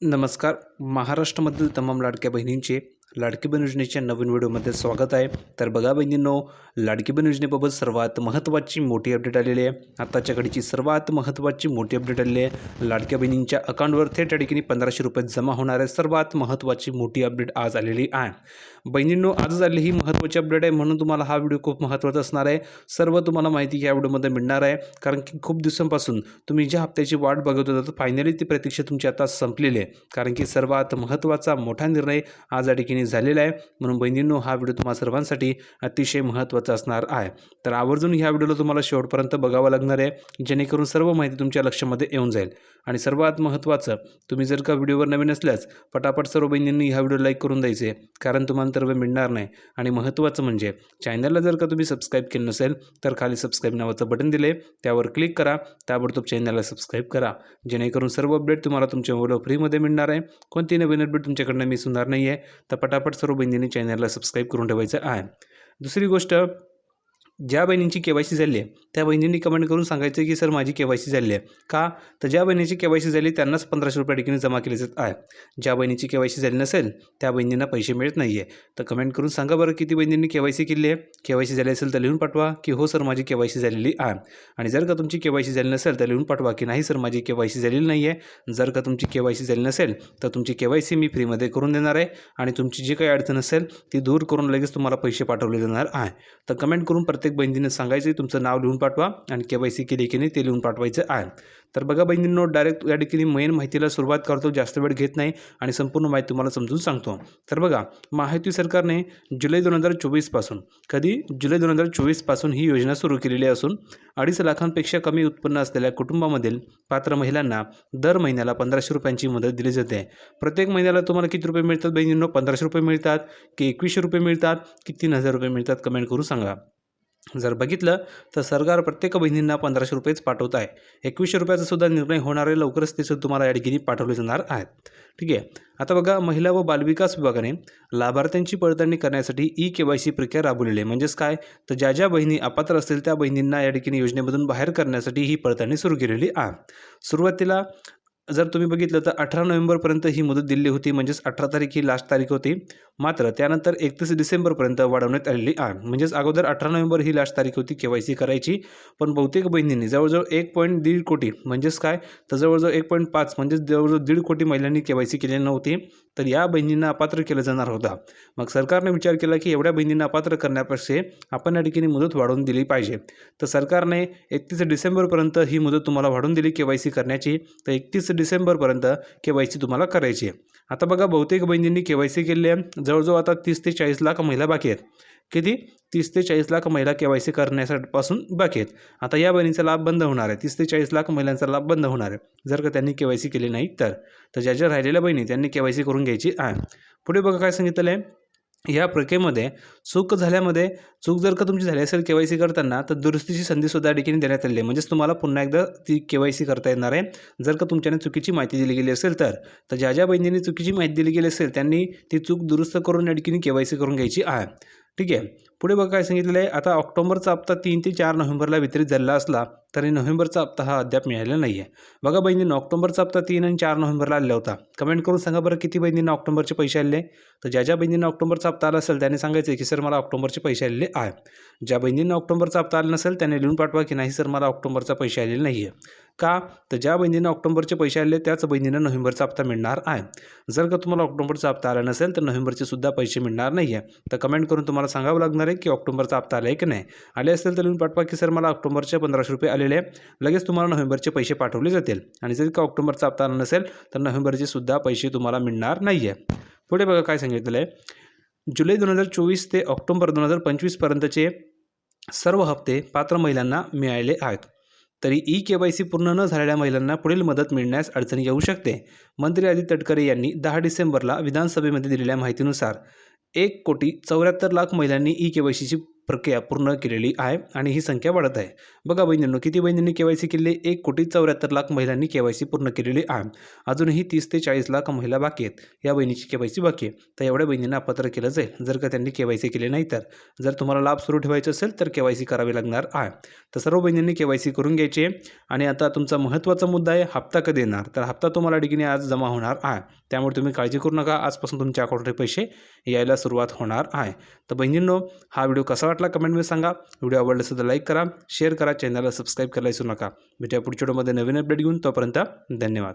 नमस्कार. महाराष्ट्रामधील तमाम लाडक्या बहिणींचे लाडकी बहीण योजनेच्या नवीन व्हिडिओमध्ये स्वागत आहे. तर बघा बहिणींनो, लाडकी बहीण योजनेबाबत सर्वात महत्त्वाची मोठी अपडेट आलेली आहे. आताच्या घडीची सर्वात महत्त्वाची मोठी अपडेट आलेली आहे. लाडक्या बहिणींच्या अकाउंटवर थेट या ठिकाणी 1500 रुपये जमा होणार आहे. सर्वात महत्त्वाची मोठी अपडेट आज आलेली आहे. बहिणींनो, आज आलेली ही महत्त्वाची अपडेट आहे, म्हणून तुम्हाला हा व्हिडिओ खूप महत्त्वाचा असणार आहे. सर्व तुम्हाला माहिती या व्हिडिओमध्ये मिळणार आहे, कारण की खूप दिवसांपासून तुम्ही ज्या हप्त्याची वाट बघत होता, तर फायनली ती प्रतीक्षा तुमची आता संपलेली आहे. कारण की सर्वात महत्त्वाचा मोठा निर्णय आज या ठिकाणी झालेला आहे. म्हणून बहिणींनो, हा व्हिडिओ तुम्हा सर्वांसाठी अतिशय महत्त्वाचा असणार आहे. तर आवर्जून ह्या व्हिडिओला तुम्हाला शेवटपर्यंत बघावं लागणार आहे, जेणेकरून सर्व माहिती तुमच्या लक्षामध्ये येऊन जाईल. आणि सर्वात महत्त्वाचं, तुम्ही जर का व्हिडिओवर नवीन असल्यास पटापट सर्व बहिणींनी हा व्हिडिओ लाईक करून द्यायचे, कारण तुम्हाला तर मिळणार नाही. आणि महत्त्वाचं म्हणजे चॅनलला जर का तुम्ही सबस्क्राईब केलं नसेल तर खाली सबस्क्राईब नावाचं बटन दिले, त्यावर क्लिक करा, ताबडतोब चॅनलला सबस्क्राईब करा, जेणेकरून सर्व अपडेट तुम्हाला तुमच्या मोबाईलवर फ्रीमध्ये मिळणार आहे. कोणती नवीन अपडेट तुमच्याकडनं मिस होणार नाही आहे. तर पटापट सर्व बहिणींनी चॅनलला सबस्क्राईब करून ठेवायचं आहे. दुसरी गोष्ट, ज्या बहिणींची केवायसी झाली आहे त्या बहिणींनी कमेंट करून सांगायचं की सर माझी केवायसी झाली आहे का. तर ज्या बहिणीची केवायसी झाली त्यांनाच 1500 रुपये ठिकाणी जमा केले जात आहे. ज्या बहिणीची केवायसी झाली नसेल त्या बहिणींना पैसे मिळत नाही आहे. तर कमेंट करून सांगा बरं, किती बहिणींनी केवायसी केली आहे. केवायसी झाली असेल तर लिहून पाठवा की हो सर माझी केवायसी झालेली आहे. आणि जर का तुमची केवायसी झाली नसेल तर लिहून पाठवा की नाही सर माझी केवायसी झालेली नाही आहे. जर का तुमची केवायसी झाली नसेल तर तुमची केवायसी मी फ्रीमध्ये करून देणार आहे, आणि तुमची जी काही अडचण असेल ती दूर करून लगेच तुम्हाला पैसे पाठवले जाणार आहे. तर कमेंट करून प्रत्येक बहिणीने सांगायचं तुमचं नाव लिहून पाठवा आणि केवायसी केली की नाही ते लिहून पाठवायचं आहे. तर बघा बहिणींनो, डायरेक्ट या ठिकाणी मेन माहितीला सुरुवात करतो, जास्त वेळ घेत नाही आणि संपूर्ण माहिती तुम्हाला समजून सांगतो. तर बघा, महायुती सरकारने जुलै 2024 पासून जुलै 2024 पासून ही योजना सुरू केलेली असून 2.5 लाखांपेक्षा कमी उत्पन्न असलेल्या कुटुंबामधील पात्र महिलांना दर महिन्याला 1500 रुपयांची मदत दिली जाते. प्रत्येक महिन्याला तुम्हाला किती रुपये मिळतात बहिणींनो? 1500 रुपये मिळतात की 2100 रुपये मिळतात की 3000 रुपये मिळतात? कमेंट करून सांगा. जर बघितलं तर सरकार प्रत्येक बहिणींना 1500 रुपयेच पाठवत आहे. 2100 रुपयाचा सुद्धा निर्णय होणार आहे, लवकरच ते सुद्धा तुम्हाला या ठिकाणी पाठवले जाणार आहेत. ठीक आहे. आता बघा, महिला व बालविकास विभागाने लाभार्थ्यांची पडताळणी करण्यासाठी ई-केवायसी प्रक्रिया राबवलेली आहे. म्हणजेच काय, तर ज्या ज्या बहिणी अपात्र असतील त्या बहिणींना या ठिकाणी योजनेमधून बाहेर करण्यासाठी ही पडताळणी सुरू केलेली आहे. सुरुवातीला जर तुम्ही बघितलं तर 18 नोव्हेंबरपर्यंत ही मुदत दिली होती, म्हणजेच 18 तारीख ही लास्ट तारीख होती. मात्र त्यानंतर 31 डिसेंबरपर्यंत वाढवण्यात आलेली आहे. म्हणजेच अगोदर 18 नोव्हेंबर ही लास्ट तारीख होती केवायसी करायची, पण बहुतेक बहिणींनी जवळजवळ 1.1 कोटी, म्हणजेच काय, तर जवळजवळ 1.5 म्हणजेच जवळजवळ 1.5 कोटी महिलांनी केवायसी केलेली नव्हती. तर या बहिणींना अपात्र केलं जाणार होता. मग सरकारने विचार केला की एवढ्या बहिणींना अपात्र करण्यापेक्षा आपण या ठिकाणी मुदत वाढवून दिली पाहिजे. तर सरकारने 31 डिसेंबरपर्यंत ही मुदत तुम्हाला वाढवून दिली केवायसी करण्याची. तर 31 डिसेंबरपर्यंत केवायसी तुम्हाला करायची आहे. आता बघा, बहुतेक बहिणींनी केवायसी केली आहे. जवळजवळ आता 30 ते 40 लाख महिला बाकी आहेत. किती? 30 ते 40 लाख महिला केवायसी करण्यापासून बाकी आहेत. आता या बहिणीचा लाभ बंद होणार आहे. 30 ते 40 लाख महिलांचा लाभ बंद होणार आहे जर का त्यांनी केवायसी केली नाही तर. ज्या ज्या राहिलेल्या बहिणी त्यांनी केवायसी करून घ्यायची आहे. पुढे बघा काय सांगितलं आहे. या प्रक्रियेमध्ये चूक जर का तुमची झाली असेल केवायसी करताना, तर दुरुस्तीची संधीसुद्धा या ठिकाणी देण्यात आली आहे. म्हणजेच तुम्हाला पुन्हा एकदा ती केवायसी करता येणार आहे जर का तुमच्याने चुकीची माहिती दिली गेली असेल तर. ज्या ज्या बहिणींनी चुकीची माहिती दिली गेली असेल त्यांनी ती चूक दुरुस्त करून या ठिकाणी केवायसी करून घ्यायची आहे. ठीक आहे. पुढे बघा काय सांगितलेलं आहे. आता ऑक्टोबरचा हप्ता 3 ते 4 नोव्हेंबरला वितरित झालेला असला तरी नोव्हेंबरचा हप्ता हा अद्याप मिळालेला नाही आहे. बघा बहिणींनो, ऑक्टोबरचा हप्ता 3 आणि 4 नोव्हेंबरला आलेला होता. कमेंट करून सांगा बरं, किती बहिणींना ऑक्टोबरचे पैसे आले. तर ज्या ज्या बहिणींना ऑक्टोबरचा हप्ता आला असेल त्यांनी सांगायचं की सर मला ऑक्टोबरचे पैसे आलेले आहे. ज्या बहिणींना ऑक्टोबरचा हप्ता आला नसेल त्याने लिहून पाठवा की नाही सर मला ऑक्टोबरचा पैसे आलेले नाही आहे. का, तर ज्या बहिणींना ऑक्टोबरचे पैसे आले त्याच बहिणींना नोव्हेंबरचा हप्ता मिळणार आहे. जर का तुम्हाला ऑक्टोबरचा हप्ता आला नसेल तर नोव्हेंबरचे सुद्धा पैसे मिळणार नाही आहे. तर कमेंट करून तुम्हाला सांगावं लागणार आहे की ऑक्टोबरचा हप्ता आला आहे की नाही. आले असेल तर लिहून पाठवा की सर मला ऑक्टोबरचे 1500 रुपये आलेले आहे. लगेच तुम्हाला नोव्हेंबरचे पैसे पाठवले जातील. आणि जर का ऑक्टोबरचा हप्ता आला नसेल तर नोव्हेंबरचे सुद्धा पैसे तुम्हाला मिळणार नाही आहे. पुढे बघा काय सांगितलेलं आहे. जुलै 2024 ते ऑक्टोबर 2025 पर्यंतचे सर्व हप्ते पात्र महिलांना मिळाले आहेत. तरी ई-केवायसी पूर्ण न झालेल्या महिलांना पुढील मदत मिळण्यास अडचणी येऊ शकते. मंत्री आदित्य तटकरे यांनी 10 डिसेंबरला विधानसभेमध्ये दिलेल्या माहितीनुसार 1,74,00,000 महिलांनी ई-केवायसीची प्रक्रिया पूर्ण केलेली आहे आणि ही संख्या वाढत आहे. बघा बहिणींनो, किती बहिणींनी KYC केली? 1,74,00,000 महिलांनी KYC पूर्ण केलेली आहे. अजूनही 30 ते 40 लाख महिला बाकी आहेत. या बहिणीची KYC बाकी आहे. तर एवढ्या बहिणींना अपात्र केलं जाईल जर का त्यांनी KYC केले नाही तर. जर तुम्हाला लाभ सुरू ठेवायचा असेल तर KYC करावी लागणार आहे. तर सर्व बहिणींनी KYC करून घ्यायची आहे. आणि आता तुमचा महत्त्वाचा मुद्दा आहे, हप्ता कधी येणार? तर हप्ता तुम्हाला डिगीने आज जमा होणार आहे. त्यामुळे तुम्ही काळजी करू नका. आजपासून तुमच्या अकाउंटवर पैसे यायला सुरुवात होणार आहे. तर बहिणींनो, हा व्हिडिओ कसा वाटला कमेंटमध्ये सांगा. व्हिडिओ आवडला असेल तर लाईक करा, शेअर करा, चॅनलला सबस्क्राईब करायला विसरू नका. भेटूया पुढच्या व्हिडिओमध्ये नवीन अपडेट घेऊन. तोपर्यंत धन्यवाद.